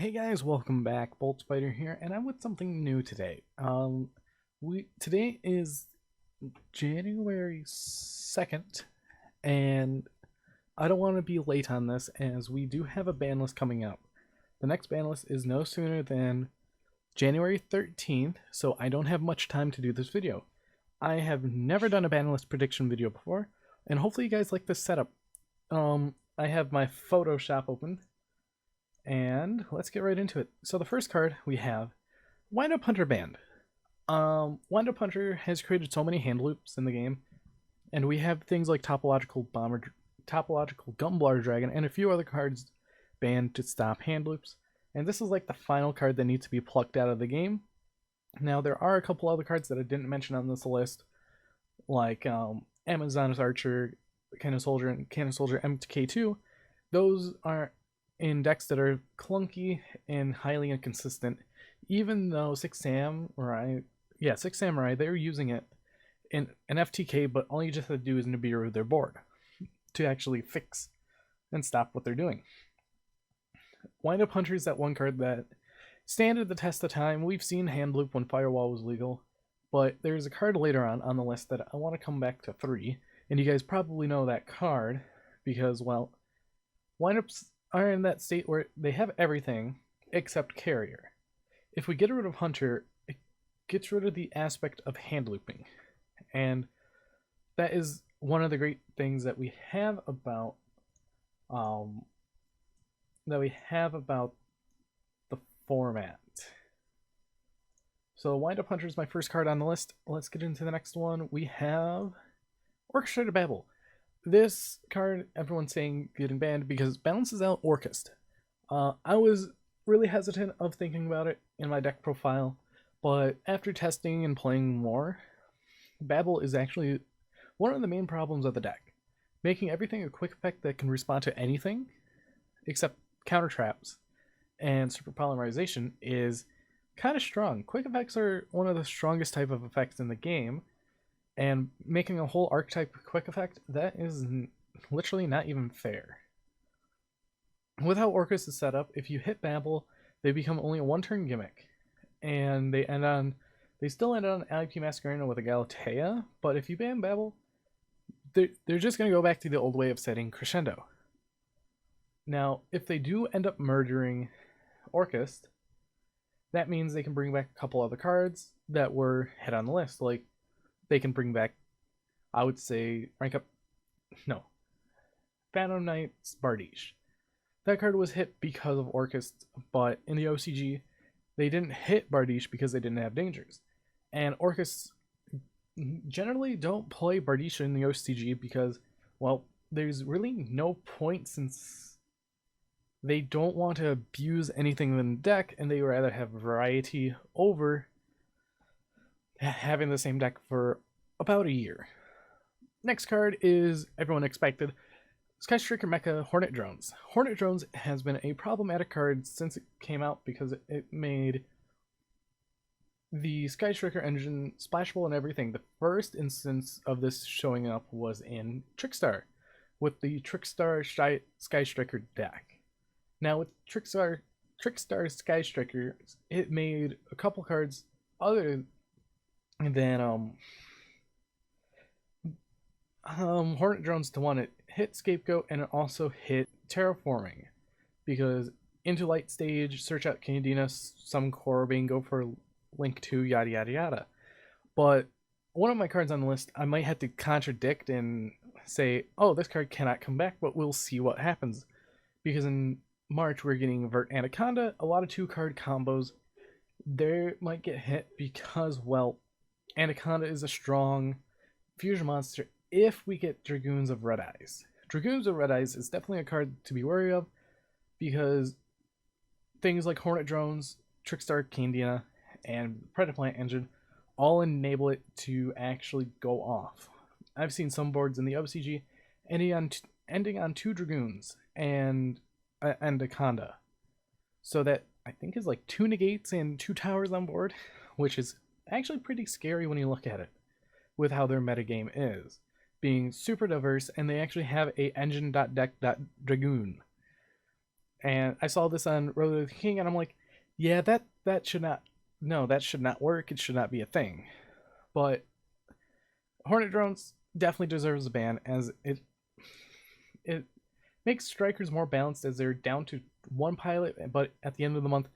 Hey guys, welcome back. Bolt Spider here, and I'm with something new today. Today is January 2nd, and I don't want to be late on this as we do have a ban list coming up. The next ban list is no sooner than January 13th, so I don't have much time to do this video. I have never done a ban list prediction video before, and hopefully you guys like this setup. I have my Photoshop open. And let's get right into it. So the first card we have Windup Hunter banned. Windup Hunter has created so many hand loops in the game, and we have things like Topological Gumblar Dragon, and a few other cards banned to stop hand loops. And this is like the final card that needs to be plucked out of the game. Now there are a couple other cards that I didn't mention on this list, like Amazon's Archer, Cannon Soldier, and Cannon Soldier MK2. Those are in decks that are clunky and highly inconsistent, even though Six Samurai, they're using it in an FTK, but all you just have to do is Nibiru their board to actually fix and stop what they're doing. Windup Hunter is that one card that standed the test of time. We've seen hand loop when Firewall was legal, but there's a card later on the list that I want to come back to 3, and you guys probably know that card because, well, Windups are in that state where they have everything except Carrier. If we get rid of Hunter, it gets rid of the aspect of hand looping, and that is one of the great things that we have about the format. So Windup Hunter is my first card on the list. Let's get into the next one. We have Orchestrated Babel. This card, everyone's saying getting banned because it balances out Orchest. I was really hesitant of thinking about it in my deck profile, but after testing and playing more, Babel is actually one of the main problems of the deck. Making everything a quick effect that can respond to anything, except counter traps and super polymerization, is kind of strong. Quick effects are one of the strongest type of effects in the game, and making a whole archetype quick effect, that is literally not even fair. With how Orcus is set up, if you hit Babel, they become only a one-turn gimmick, and they still end on IP Masquerena with a Galatea, but if you ban Babel, they're just going to go back to the old way of setting Crescendo. Now, if they do end up murdering Orcus, that means they can bring back a couple other cards that were hit on the list, like they can bring back, I would say, Phantom Knight's Bardiche. That card was hit because of Orcus, but in the OCG, they didn't hit Bardiche because they didn't have dangers. And Orcus generally don't play Bardiche in the OCG because, well, there's really no point since they don't want to abuse anything in the deck, and they rather have variety over having the same deck for about a year. Next card is everyone expected, Sky Striker Mecha Hornet Drones. Hornet Drones has been a problematic card since it came out because it made the Sky Striker engine splashable and everything. The first instance of this showing up was in Trickstar with the Trickstar Sky Striker deck. Now with Trickstar Sky Striker, it made a couple cards other than Hornet Drones to one. It hit Scapegoat and it also hit Terraforming because into Light Stage, search out Candina, some Corbing, go for Link 2, yada yada yada. But one of my cards on the list, I might have to contradict and say, oh, this card cannot come back, but we'll see what happens. Because in March, we're getting Vert Anaconda, a lot of 2-card combos. They might get hit because, well, Anaconda is a strong fusion monster if we get Dragoons of Red Eyes. Dragoons of Red Eyes is definitely a card to be wary of because things like Hornet Drones, Trickstar Candina, and Predaplant Engine all enable it to actually go off. I've seen some boards in the OCG ending on 2 Dragoons and Anaconda. So that I think is like 2 negates and 2 towers on board, which is actually pretty scary when you look at it with how their metagame is, being super diverse, and they actually have a engine.deck.dragoon. And I saw this on Road to the King, and I'm like, yeah, that should not, no, that should not work. It should not be a thing. But Hornet Drones definitely deserves a ban, as it makes strikers more balanced, as they're down to one pilot, but at the end of the month,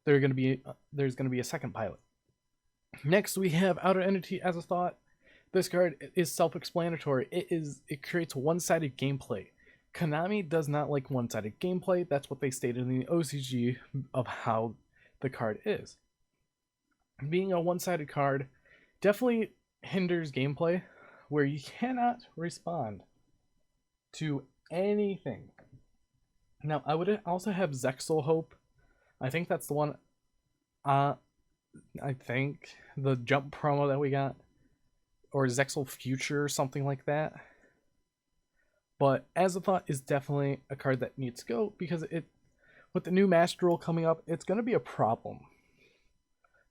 there's going to be a second pilot. Next, we have Outer Entity as a thought. This card is self-explanatory. It creates one-sided gameplay. Konami does not like one-sided gameplay. That's what they stated in the OCG of how the card is. Being a one-sided card definitely hinders gameplay, where you cannot respond to anything. Now, I would also have Zexal Hope. I think that's the one. I think the jump promo that we got, or Zexal Future, or something like that. But as a thought is definitely a card that needs to go, because with the new Master Rule coming up, it's going to be a problem.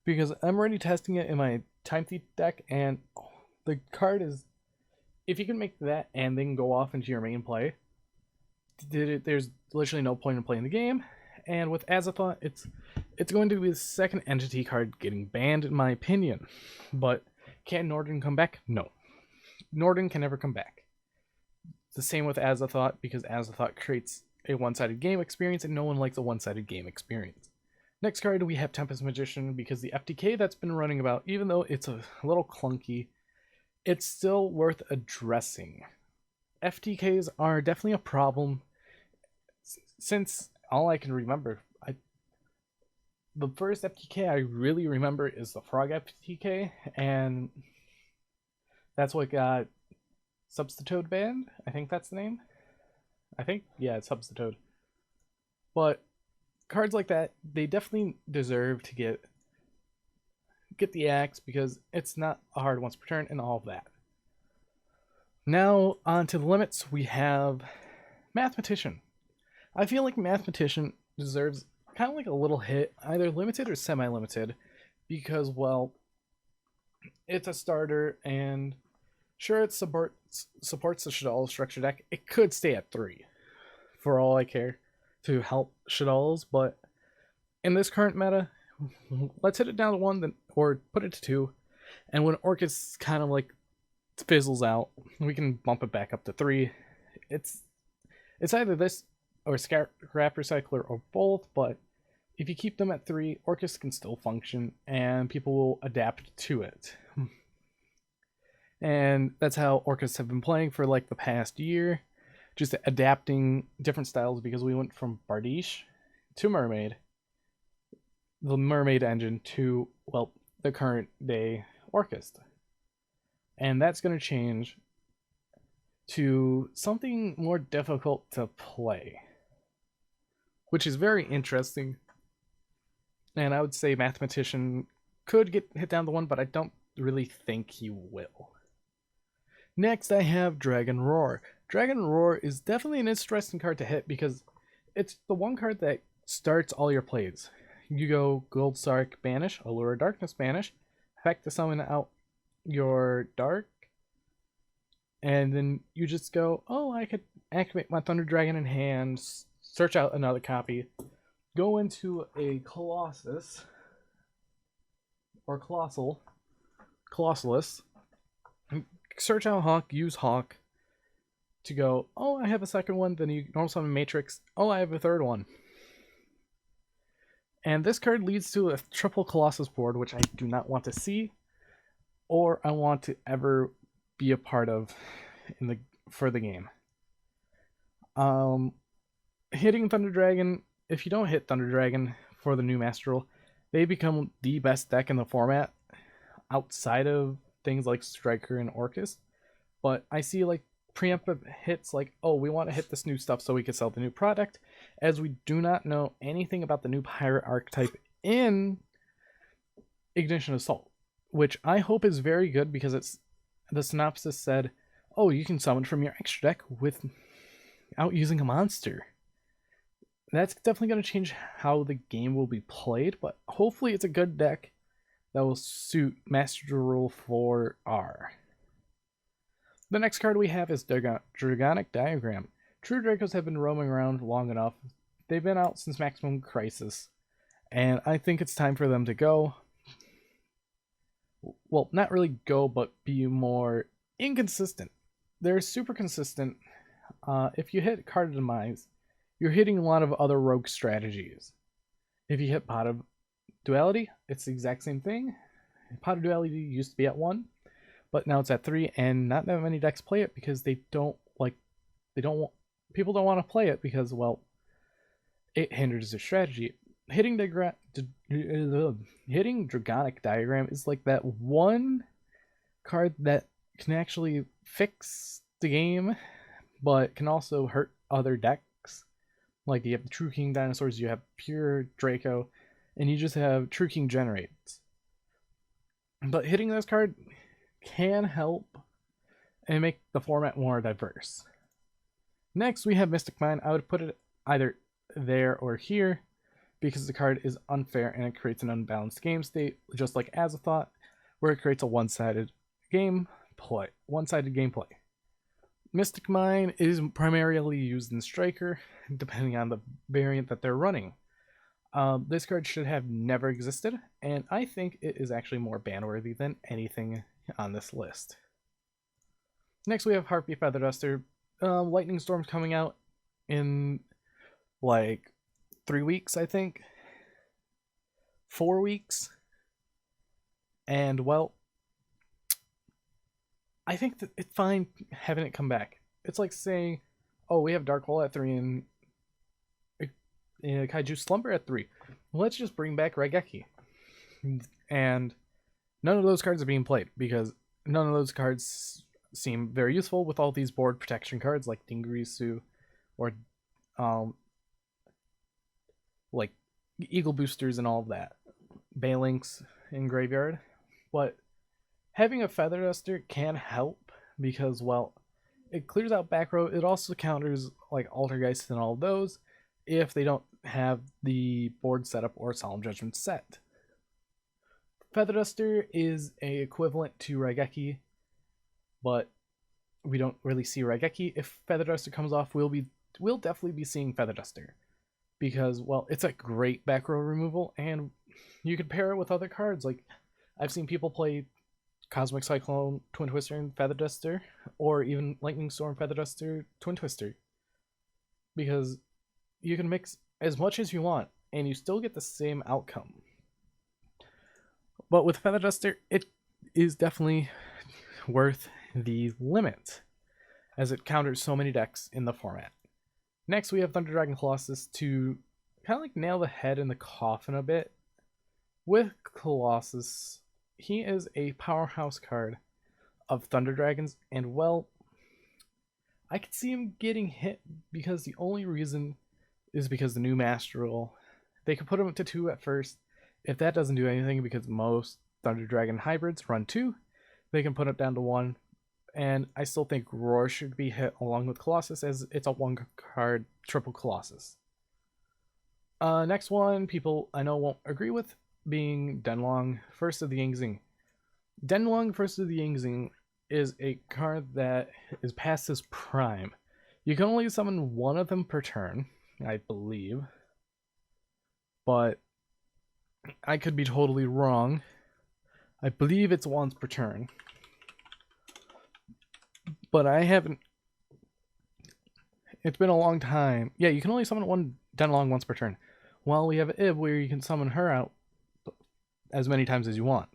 Because I'm already testing it in my Time Thief deck, and the card is, if you can make that and then go off into your main play, there's literally no point in playing the game. And with Azathoth, it's going to be the second entity card getting banned, in my opinion. But can Norden come back? No. Norden can never come back. The same with Azathoth, because Azathoth creates a one-sided game experience, and no one likes a one-sided game experience. Next card, we have Tempest Magician, because the FTK that's been running about, even though it's a little clunky, it's still worth addressing. FTKs are definitely a problem, since all I can remember, the first FTK I really remember is the Frog FTK, and that's what got Substitute banned. I think that's the name. Yeah, it's Substitute. But cards like that, they definitely deserve to get the axe, because it's not a hard once per turn and all of that. Now on to the limits. We have Mathematician. I feel like Mathematician deserves kind of like a little hit, either limited or semi-limited, because, well, it's a starter, and sure, it supports the Shaddoll structure deck. It could stay at 3, for all I care, to help Shaddolls, but in this current meta, let's hit it down to 1, then, or put it to 2, and when Orcus kind of like fizzles out, we can bump it back up to 3. It's either this or Scrap Recycler, or both, but if you keep them at 3, Orcus can still function, and people will adapt to it. And that's how Orcus have been playing for like the past year, just adapting different styles, because we went from Bardiche to Mermaid, the Mermaid engine, to, well, the current day Orcus. And that's going to change to something more difficult to play, which is very interesting. And I would say Mathematician could get hit down to 1, but I don't really think he will. Next, I have Dragon Roar. Dragon Roar is definitely an interesting card to hit, because it's the one card that starts all your plays. You go Gold Sark Banish, Allure Darkness Banish, effect to summon out your Dark, and then you just go, oh, I could activate my Thunder Dragon in hand, search out another copy, go into a Colossus, or Colossalus, search out Hawk, use Hawk to go, oh, I have a second one, then you normal summon Matrix, oh, I have a third one. And this card leads to a triple Colossus board, which I do not want to see, or I want to ever be a part of for the game. Hitting Thunder Dragon, if you don't hit Thunder Dragon for the new Master Rule, they become the best deck in the format outside of things like Striker and Orcus. But I see like preemptive hits like, oh, we want to hit this new stuff so we can sell the new product, as we do not know anything about the new pirate archetype in Ignition Assault, which I hope is very good, because it's the synopsis said, oh, you can summon from your extra deck without using a monster. That's definitely going to change how the game will be played, but hopefully it's a good deck that will suit Master Rule 4R. The next card we have is Dragonic Diagram. True Dracos have been roaming around long enough they've been out since Maximum Crisis, and I think it's time for them to go. Well, not really go, but be more inconsistent. They're super consistent. If you hit Card of Demise, you're hitting a lot of other rogue strategies. If you hit Pot of Duality, it's the exact same thing. Pot of Duality used to be at 1, but now it's at 3, and not that many decks play it because people don't want to play it because, well, it hinders their strategy. Hitting Dragonic Diagram is like that one card that can actually fix the game, but can also hurt other decks. Like you have the True King Dinosaurs, you have Pure Draco, and you just have True King Generates. But hitting this card can help and make the format more diverse. Next, we have Mystic Mine. I would put it either there or here because the card is unfair and it creates an unbalanced game state, just like Azathoth, where it creates a one-sided gameplay. Mystic Mine is primarily used in Striker, depending on the variant that they're running. This card should have never existed, and I think it is actually more ban-worthy than anything on this list. Next, we have Harpy Feather Duster. Lightning Storm's coming out in like 3 weeks, I think. 4 weeks. And, well, I think that it's fine having it come back. It's like saying, oh, we have Dark Hole at 3 and Kaiju Slumber at 3. Let's just bring back Raigeki. And none of those cards are being played because none of those cards seem very useful with all these board protection cards like Dingirisu or like Eagle Boosters and all of that. Balinks in Graveyard. But having a Feather Duster can help because, well, it clears out back row. It also counters like Altergeist and all of those if they don't have the board setup or Solemn Judgment set. Feather Duster is a equivalent to Raigeki, but we don't really see Raigeki. If Feather Duster comes off, we'll definitely be seeing Feather Duster because, well, it's a great back row removal, and you could pair it with other cards. Like I've seen people play Cosmic Cyclone, Twin Twister, and Feather Duster, or even Lightning Storm, Feather Duster, Twin Twister, because you can mix as much as you want, and you still get the same outcome. But with Feather Duster, it is definitely worth the limit, as it counters so many decks in the format. Next, we have Thunder Dragon Colossus to kind of like nail the head in the coffin a bit. With Colossus, he is a powerhouse card of Thunder Dragons, and, well, I could see him getting hit because the only reason is because the new Master Rule. They could put him to 2 at first. If that doesn't do anything, because most Thunder Dragon hybrids run 2, they can put it down to 1. And I still think Roar should be hit along with Colossus, as it's a 1-card triple Colossus. Next one, people I know won't agree with, being Denlong, First of the Yingxing. Denlong, First of the Yingxing, is a card that is past its prime. You can only summon one of them per turn, I believe. But I could be totally wrong. I believe it's once per turn. But I haven't... It's been a long time. Yeah, you can only summon one Denlong once per turn. While we have Ib, where you can summon her out as many times as you want.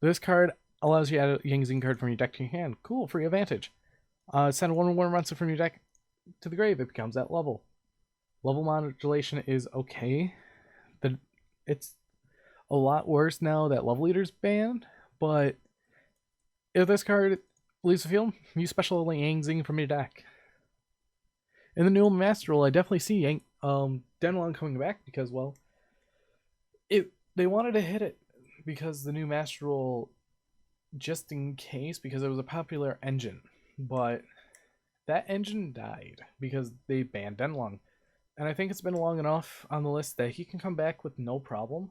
This card allows you to add a Yingxing card from your deck to your hand. Cool, free advantage. Send one monster from your deck to the grave. It becomes that level. Level modulation is okay. It's a lot worse now that Level Leader's banned, but if this card leaves the field, you special Yingxing from your deck. In the new Master Rule, I definitely see Denlong coming back because, well, they wanted to hit it because the new Master Rule, just in case, because it was a popular engine, but that engine died because they banned Denlong. And I think it's been long enough on the list that he can come back with no problem.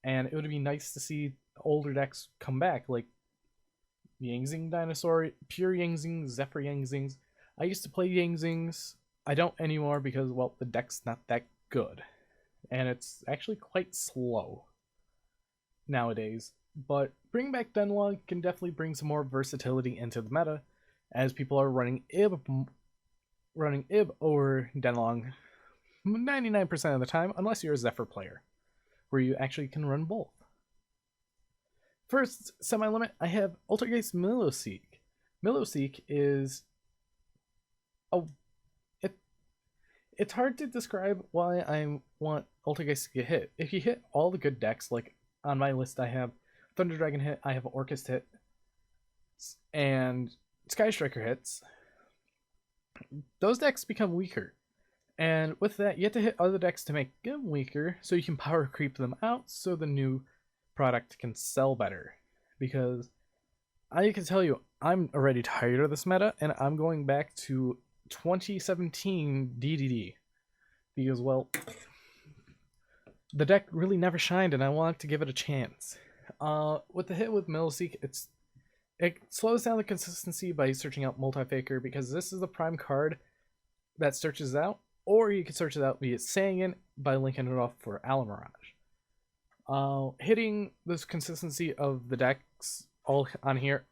And it would be nice to see older decks come back, like Yingxing Dinosaur, Pure Yingxing, Zephyr Yingxings. I used to play Yingxings I don't anymore because, well, the deck's not that good. And it's actually quite slow nowadays. But bringing back Denlong can definitely bring some more versatility into the meta, as people are running Ib over Denlong 99% of the time, unless you're a Zephyr player, where you actually can run both. First, semi-limit, I have Altergeist Millowseek. Millowseek is it's hard to describe why I want Altergeist to get hit. If you hit all the good decks, like on my list I have Thunder Dragon hit, I have Orcust hit, and Sky Striker hits, those decks become weaker. And with that, you have to hit other decks to make them weaker, so you can power creep them out so the new product can sell better. Because I can tell you, I'm already tired of this meta, and I'm going back to 2017 DDD. Because, well, the deck really never shined, and I want to give it a chance. With the hit with Millowseek, it slows down the consistency by searching out Multi-Faker, because this is the prime card that searches out, or you can search it out via Sangin by linking it off for Alamirage. Hitting this consistency of the decks all on here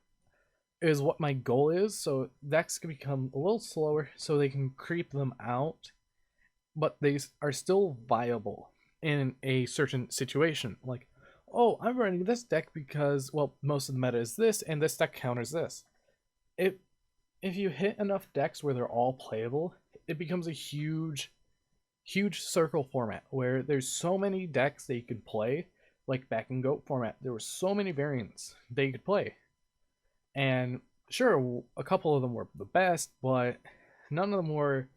is what my goal is, so decks can become a little slower so they can creep them out, but they are still viable in a certain situation. Like, oh, I'm running this deck because, well, most of the meta is this, and this deck counters this. If you hit enough decks where they're all playable, it becomes a huge circle format where there's so many decks that you could play. Like back in GOAT format, there were so many variants that you could play. And sure, a couple of them were the best, but none of them were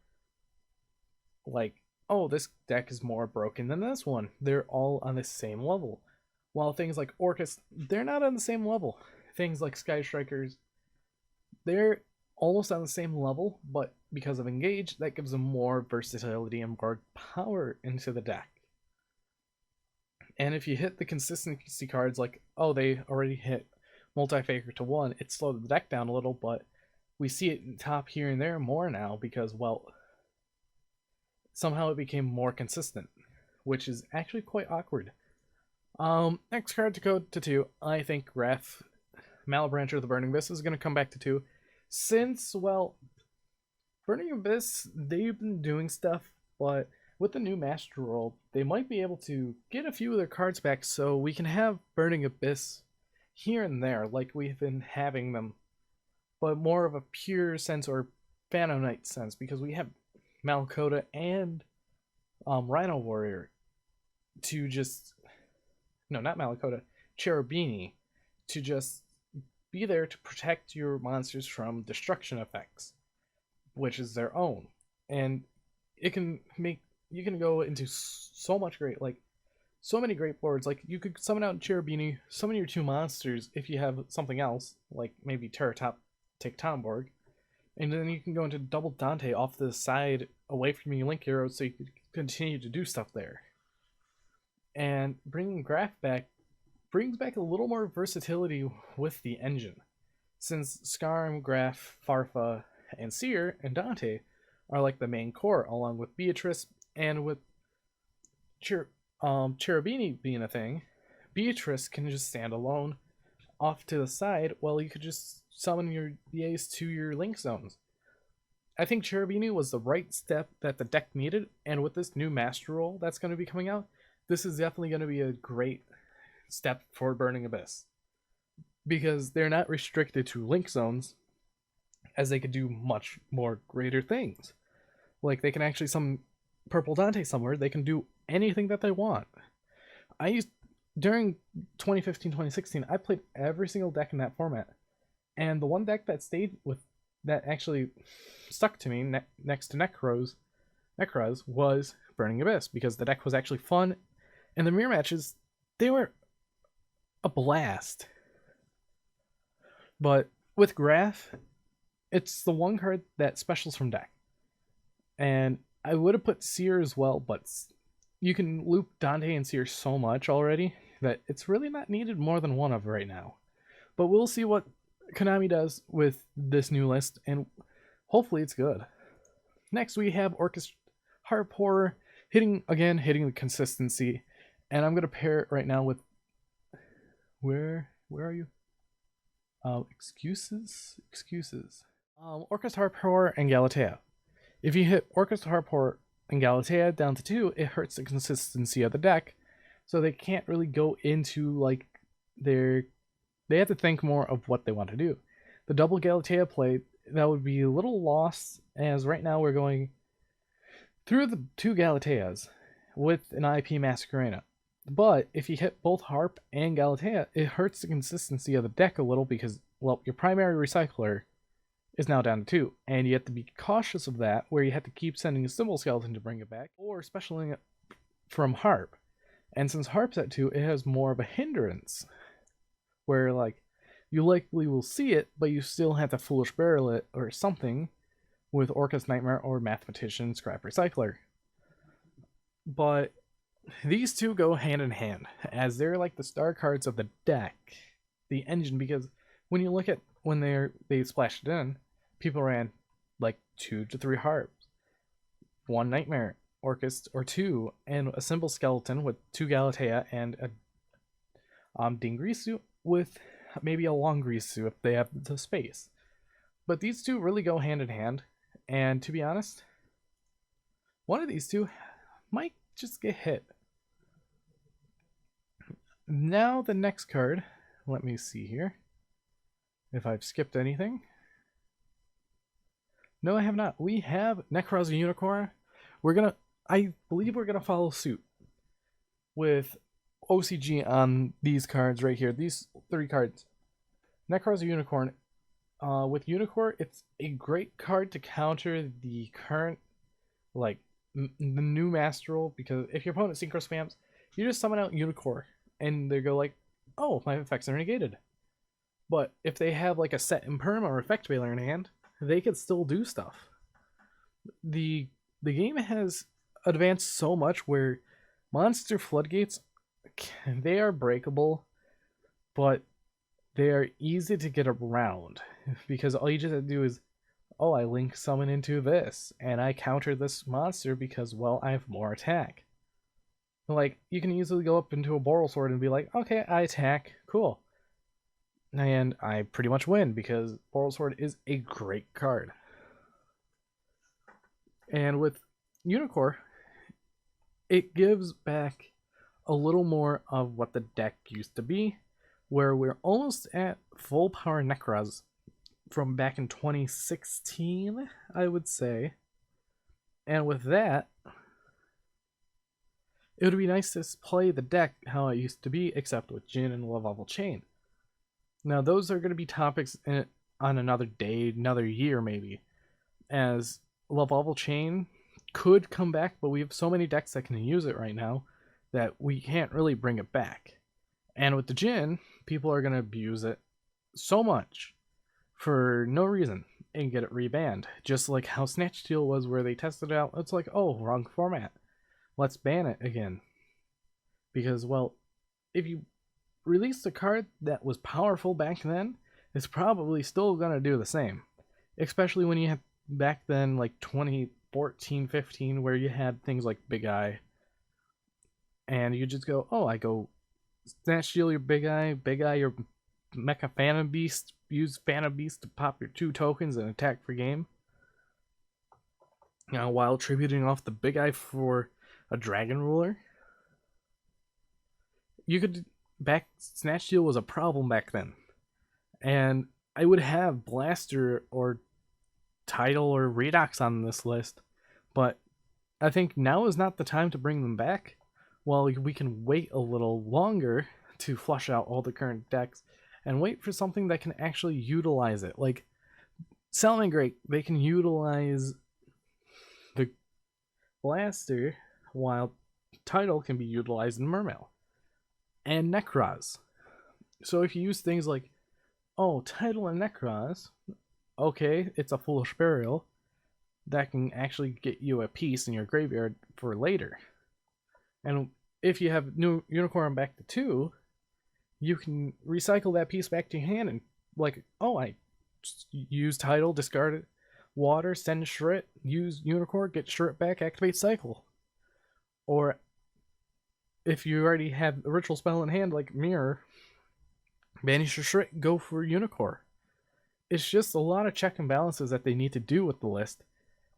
like, oh, this deck is more broken than this one. They're all on the same level. While things like Orcust, they're not on the same level. Things like Sky Strikers, they're almost on the same level, but because of Engage, that gives them more versatility and more power into the deck. And if you hit the consistency cards like, oh, they already hit Multi-Faker to 1, it slowed the deck down a little, but we see it in top here and there more now because, well, somehow it became more consistent, which is actually quite awkward. Next card to go to 2, I think Wrath Malebrancher of the Burning Abyss is going to come back to 2. Since, well, Burning Abyss, they've been doing stuff, but with the new Master Roll, they might be able to get a few of their cards back so we can have Burning Abyss here and there, like we've been having them, but more of a pure sense or Phantom Knight sense, because we have Malakota and Rhino Warrior to just... No, not Malakota, Cherubini, to just be there to protect your monsters from destruction effects, which is their own. And it can make... You can go into so much great, like, so many great boards. Like, you could summon out Cherubini, summon your 2 monsters if you have something else, like maybe Terratop, take Tomborg, and then you can go into double Dante off the side away from your Link Hero so you can continue to do stuff there. And bringing Graph back brings back a little more versatility with the engine, since Skarm, Graph, Farfa, and Seer, and Dante are like the main core, along with Beatrice, and with Cherubini being a thing, Beatrice can just stand alone off to the side while you could just summon your BAs to your Link Zones. I think Cherubini was the right step that the deck needed, and with this new Master Roll that's going to be coming out, this is definitely going to be a great step for Burning Abyss. Because they're not restricted to Link Zones, as they could do much more greater things. Like, they can actually summon Purple Dante somewhere, they can do anything that they want. During 2015-2016, I played every single deck in that format. And the one deck that stayed with, that actually stuck to me next to Necros was Burning Abyss, because the deck was actually fun, and the mirror matches, they were a blast. But with Graph, it's the one card that specials from deck. And I would have put Seer as well, but you can loop Dante and Seer so much already that it's really not needed more than one of right now. But we'll see what Konami does with this new list, and hopefully it's good. Next we have Orchestra Harp Horror, hitting the consistency. And I'm gonna pair it right now with where are you? Excuses. Orchestra Harp Horror and Galatea. If you hit Orchestra Harp Horror and Galatea down to 2, it hurts the consistency of the deck, so they can't really go into like they have to think more of what they want to do. The double Galatea play, that would be a little lost, as right now we're going through the 2 Galateas with an IP Masquerena. But if you hit both Harp and Galatea, it hurts the consistency of the deck a little because, well, your primary recycler is now down to 2, and you have to be cautious of that, where you have to keep sending a Symbol Skeleton to bring it back, or specialing it from Harp. And since Harp's at 2, it has more of a hindrance, where, like, you likely will see it, but you still have to Foolish Barrel it or something with Orcus Nightmare or Mathematician Scrap Recycler. But these two go hand in hand, as they're like the star cards of the deck, the engine, because when you look at when they splashed it in, people ran like 2 to 3 Harps, 1 Nightmare, Orcus, or 2, and a Symbol Skeleton with 2 Galatea and a Dingrisu with maybe a Longrisu if they have the space. But these two really go hand in hand, and to be honest, one of these two might just get hit. Now the next card, let me see here if I've skipped anything. No, I have not. We have Necro's Unicorn. I believe we're gonna follow suit with OCG on these cards right here, these 3 cards. Necro's Unicorn. With Unicorn, it's a great card to counter the current, like, the new Master Roll, because if your opponent synchro spams, you just summon out Unicorn, and they go like, oh, my effects are negated. But if they have like a set Imperma or Effect Veiler in hand, they can still do stuff. The game has advanced so much where monster floodgates, they are breakable, but they are easy to get around, because all you just have to do is, oh, I link summon into this, and I counter this monster because, well, I have more attack. Like, you can easily go up into a Boral Sword and be like, okay, I attack, cool. And I pretty much win, because Boral Sword is a great card. And with Unicorn, it gives back a little more of what the deck used to be, where we're almost at full power Necros from back in 2016, I would say. And with that, it would be nice to play the deck how it used to be, except with Jin and Level Chain. Now, those are going to be topics on another day, another year maybe, as Level Chain could come back, but we have so many decks that can use it right now that we can't really bring it back. And with the Jin, people are going to abuse it so much for no reason and get it rebanned. Just like how Snatch Steal was, where they tested it out. It's like, oh, wrong format. Let's ban it again. Because, well, if you released a card that was powerful back then, it's probably still going to do the same. Especially when you had back then, like 2014, 15, where you had things like Big Eye. And you just go, oh, I go Snatch Steal your Big Eye your Mecha Phantom Beast, use Phantom Beast to pop your 2 tokens and attack for game. Now, while tributing off the Big Eye for a Dragon Ruler. You could Snatch Steal was a problem back then. And I would have Blaster or Tidal or Redox on this list, but I think now is not the time to bring them back. While we can wait a little longer to flush out all the current decks and wait for something that can actually utilize it. Like Salamangreat, they can utilize the Blaster, while Tidal can be utilized in Mermail. And Necros. So if you use things like, oh, Tidal and Necros, okay, it's a Foolish Burial, that can actually get you a piece in your graveyard for later. And if you have new Unicorn back to 2, you can recycle that piece back to your hand and, like, oh, I use Tidal, discard it, Water, send Shrit, use Unicorn, get Shrit back, activate cycle. Or if you already have a ritual spell in hand like Mirror, banish your Shrit, go for Unicorn. It's just a lot of check and balances that they need to do with the list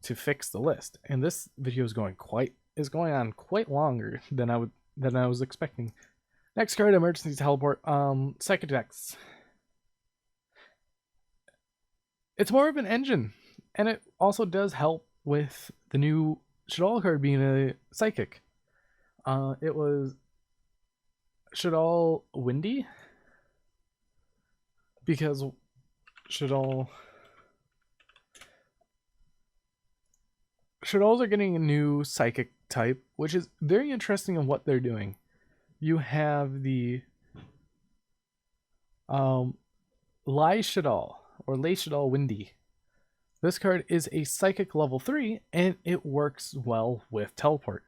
to fix the list. And this video is going on quite longer than I was expecting. Next card, Emergency Teleport. Psychic Dex. It's more of an engine, and it also does help with the new Shadal card being a psychic. It was Shadal Windy because Shadals are getting a new psychic type, which is very interesting in what they're doing. You have the Lai Shadal or Lei Shadal Windy. This card is a psychic level 3 and it works well with teleport.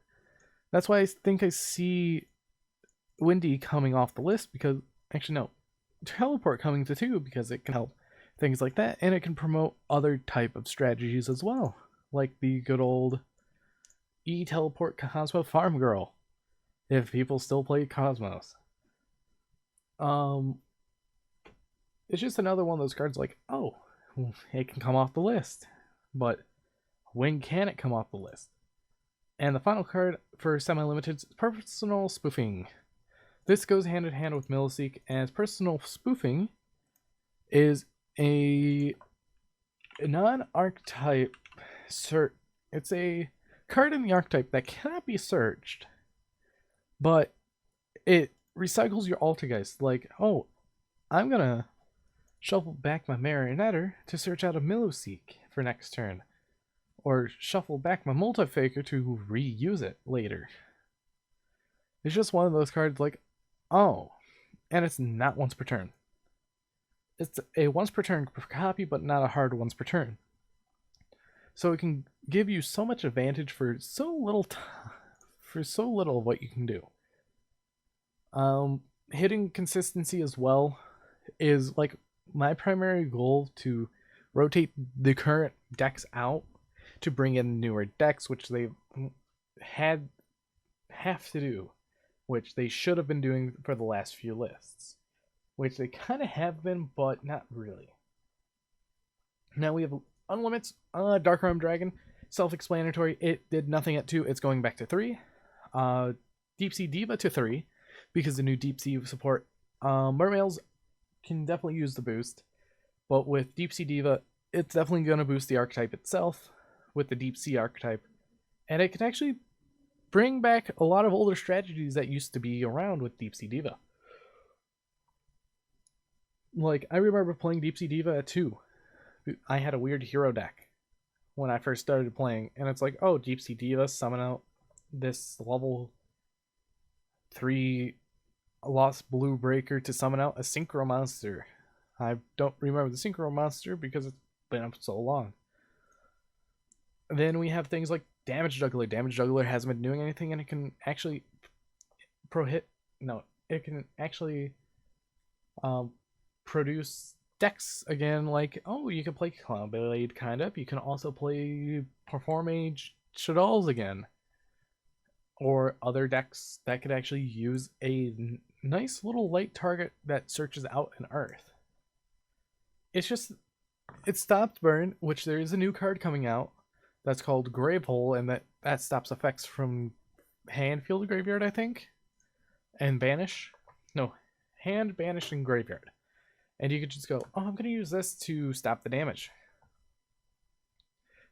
That's why I think I see Windy coming off the list, because actually no, teleport coming to 2 because it can help things like that, and it can promote other type of strategies as well, like the good old E-teleport Cosmo Farm Girl, if people still play Cosmos. It's just another one of those cards like, oh, it can come off the list, but when can it come off the list? And the final card for semi-limited is Personal Spoofing. This goes hand in hand with Milliseek, as Personal Spoofing is a non-archetype search. It's a card in the archetype that cannot be searched, but it recycles your Altergeist. Like, oh, I'm gonna shuffle back my Marionetter to search out a Milliseek for next turn, or shuffle back my Multifaker to reuse it later. It's just one of those cards like, oh, and it's not once per turn. It's a once per turn copy, but not a hard once per turn. So it can give you so much advantage for so little of what you can do. Hitting consistency as well is like my primary goal, to rotate the current decks out to bring in newer decks, which they have to do, which they should have been doing for the last few lists, which they kind of have been, but not really. Now we have Unlimits, Dark Arm Dragon, self-explanatory. It did nothing at 2, it's going back to 3. Deep Sea Diva to 3, because the new Deep Sea support. Mermails can definitely use the boost, but with Deep Sea Diva, it's definitely going to boost the archetype itself with the Deep Sea archetype, and it can actually bring back a lot of older strategies that used to be around with Deep Sea Diva. Like, I remember playing Deep Sea Diva at 2. I had a weird hero deck when I first started playing, and it's like, oh, Deep Sea Diva, summon out this level 3 Lost Blue Breaker to summon out a Synchro monster. I don't remember the Synchro monster because it's been up so long. Then we have things like Damage Juggler. Damage Juggler hasn't been doing anything, and it can actually produce decks again. Like, oh, you can play Clown Blade, kind of. You can also play Perform Age Shadals again, or other decks that could actually use a nice little light target that searches out an Earth. It's stopped burn, which there is a new card coming out that's called Gravehole, and that stops effects from hand, field, graveyard, I think, and banish. No, hand, banish, and graveyard. And you could just go, oh, I'm going to use this to stop the damage.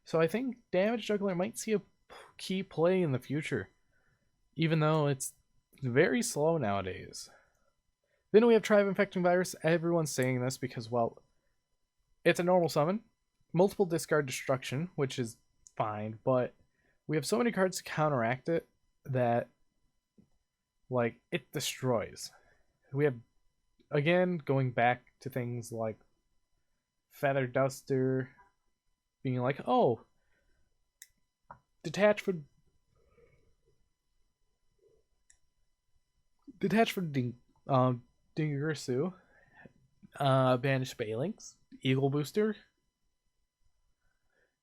So I think Damage Juggler might see a key play in the future, even though it's very slow nowadays. Then we have Tribe Infecting Virus. Everyone's saying this because, well, it's a normal summon. Multiple discard destruction, which is fine, but we have so many cards to counteract it that, like, it destroys. We have, again, going back to things like Feather Duster being like, oh, detach for Dingersu, banish Balinks, Eagle Booster,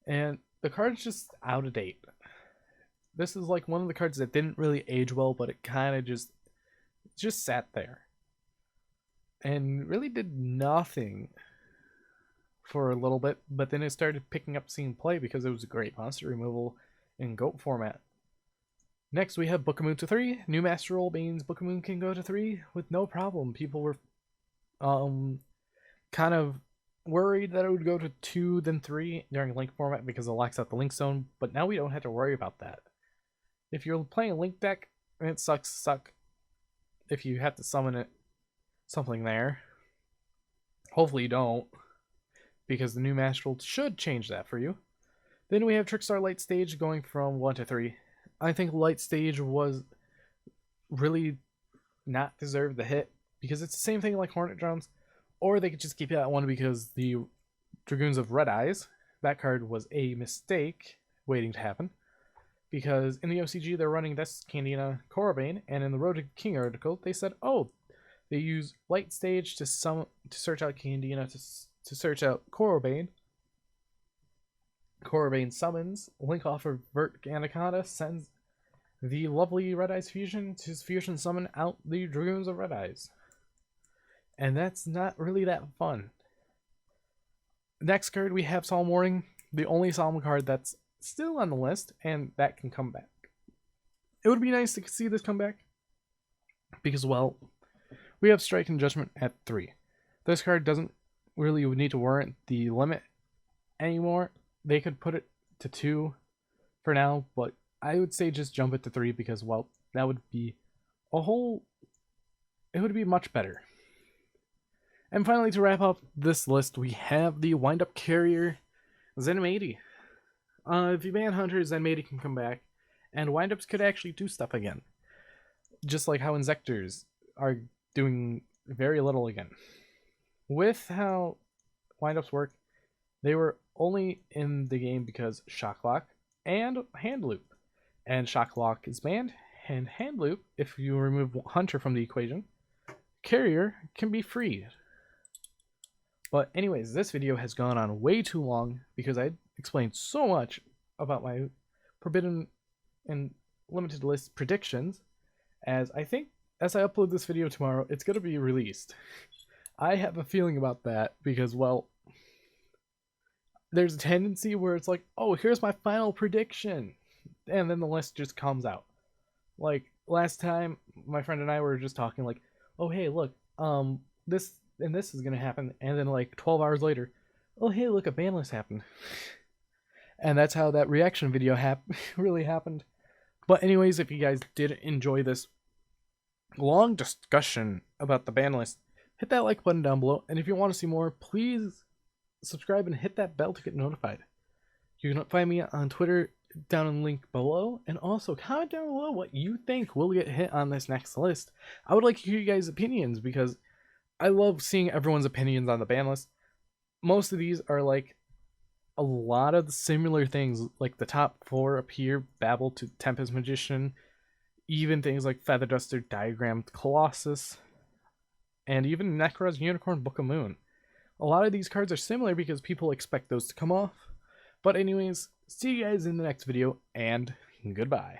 and the card's just out of date. This is like one of the cards that didn't really age well, but it kind of just sat there and really did nothing for a little bit, but then it started picking up scene play because it was a great monster removal in GOAT format. Next, we have Book of Moon to 3. New Master Role means Book of Moon can go to 3 with no problem. People were kind of worried that it would go to 2 then 3 during Link format because it locks out the Link Zone, but now we don't have to worry about that. If you're playing a Link deck, and it sucks if you have to summon it something there. Hopefully you don't, because the new Master Role should change that for you. Then we have Trickstar Light Stage going from 1 to 3. I think Light Stage was really not deserved the hit, because it's the same thing like Hornet Drones, or they could just keep it at 1 because the Dragoons of Red Eyes, that card was a mistake waiting to happen, because in the OCG they're running this Candiana Korobane, and in the Road to King article they said, oh, they use Light Stage to search out Candiana to search out Korobane. Korobane summons, Link off of Vert Anaconda sends the lovely Red Eyes fusion to fusion summon out the Dragoons of Red Eyes. And that's not really that fun. Next card we have Solemn Warning, the only Solemn card that's still on the list, and that can come back. It would be nice to see this come back, because, well, we have Strike and Judgment at 3. This card doesn't really need to warrant the limit anymore. They could put it to 2 for now, but I would say just jump it to 3 because, well, that would be it would be much better. And finally, to wrap up this list, we have the Windup Carrier Zenmaity. If you ban Hunter, Zenmaity can come back, and Windups could actually do stuff again. Just like how Inzectors are doing very little again. With how Windups work, they were only in the game because Shock Lock and Hand Loop. And Shock Lock is banned, and Hand Loop, if you remove Hunter from the equation, Carrier can be freed. But anyways, this video has gone on way too long because I explained so much about my forbidden and limited list predictions, as I think as I upload this video tomorrow, it's going to be released. I have a feeling about that because, well, there's a tendency where it's like, oh, here's my final prediction, and then the list just comes out. Like last time, my friend and I were just talking like, oh, hey, look, this and this is gonna happen, and then like 12 hours later, oh, hey, look, a ban list happened. And that's how that reaction video really happened. But anyways, if you guys did enjoy this long discussion about the ban list, hit that like button down below, and if you want to see more, please subscribe and hit that bell to get notified. You can find me on Twitter down in the link below, and also comment down below what you think will get hit on this next list. I would like to hear you guys' opinions because I love seeing everyone's opinions on the ban list. Most of these are like a lot of the similar things, like the top 4 up here, Babel to Tempest Magician, even things like Feather Duster, Diagrammed Colossus, and even Necro's Unicorn Book of Moon. A lot of these cards are similar because people expect those to come off. But anyways, see you guys in the next video, and goodbye.